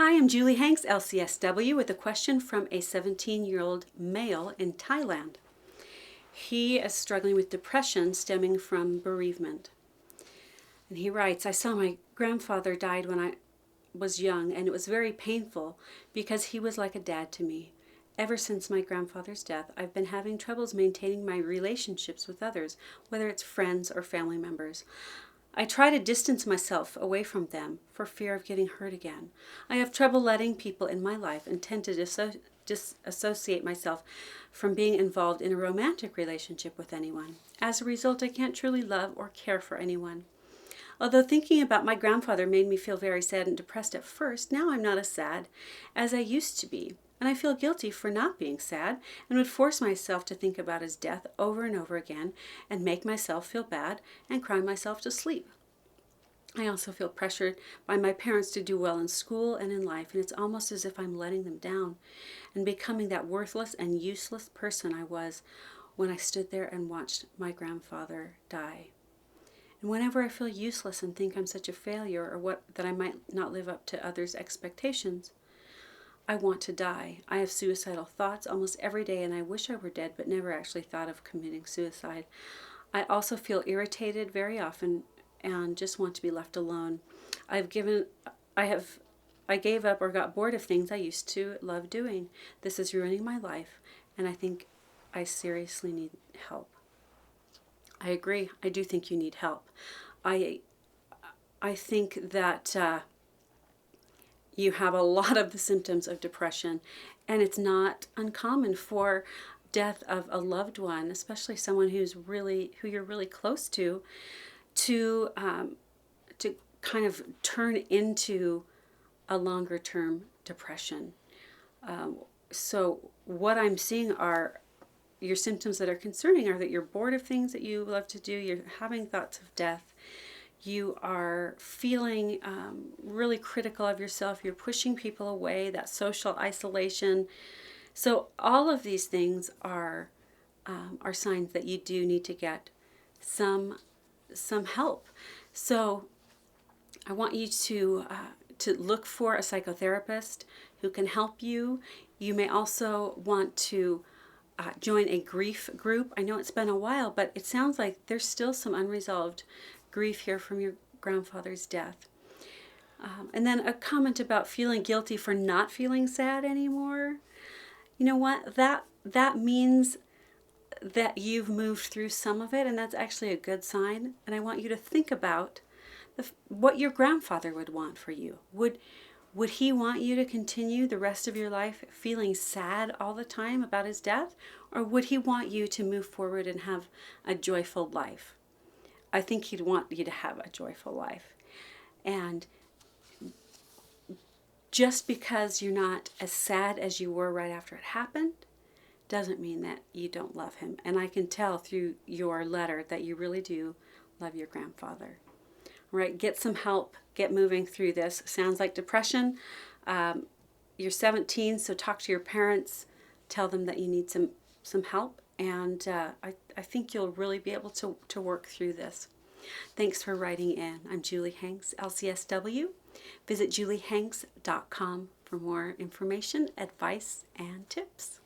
Hi, I'm Julie Hanks, LCSW, with a question from a 17-year-old male in Thailand. He is struggling with depression stemming from bereavement. And he writes, I saw my grandfather died when I was young, and it was very painful because he was like a dad to me. Ever since my grandfather's death, I've been having troubles maintaining my relationships with others, whether it's friends or family members. I try to distance myself away from them for fear of getting hurt again. I have trouble letting people in my life and tend to disassociate myself from being involved in a romantic relationship with anyone. As a result, I can't truly love or care for anyone. Although thinking about my grandfather made me feel very sad and depressed at first, now I'm not as sad as I used to be. And I feel guilty for not being sad and would force myself to think about his death over and over again and make myself feel bad and cry myself to sleep. I also feel pressured by my parents to do well in school and in life, and it's almost as if I'm letting them down and becoming that worthless and useless person I was when I stood there and watched my grandfather die. And whenever I feel useless and think I'm such a failure or that I might not live up to others' expectations, I want to die. I have suicidal thoughts almost every day, and I wish I were dead, but never actually thought of committing suicide. I also feel irritated very often and just want to be left alone. I gave up or got bored of things I used to love doing. This is ruining my life, and I think I seriously need help. I agree. I do think you need help. I think that you have a lot of the symptoms of depression, and it's not uncommon for death of a loved one, especially someone who you're really close to kind of turn into a longer term depression. So what I'm seeing are your symptoms that are concerning are that you're bored of things that you love to do, you're having thoughts of death, you are feeling really critical of yourself, you're pushing people away, that social isolation. So all of these things are signs that you do need to get some help. So I want you to look for a psychotherapist who can help you. You may also want to join a grief group. I know it's been a while, but it sounds like there's still some unresolved grief here from your grandfather's death. And then a comment about feeling guilty for not feeling sad anymore. You know what? That means that you've moved through some of it, and that's actually a good sign. And I want you to think about what your grandfather would want for you. Would he want you to continue the rest of your life feeling sad all the time about his death? Or would he want you to move forward and have a joyful life? I think he'd want you to have a joyful life. And just because you're not as sad as you were right after it happened doesn't mean that you don't love him. And I can tell through your letter that you really do love your grandfather. All right, get some help. Get moving through this. Sounds like depression. You're 17, so talk to your parents. Tell them that you need some help. And I think you'll really be able to work through this. Thanks for writing in. I'm Julie Hanks, LCSW. Visit juliehanks.com for more information, advice, and tips.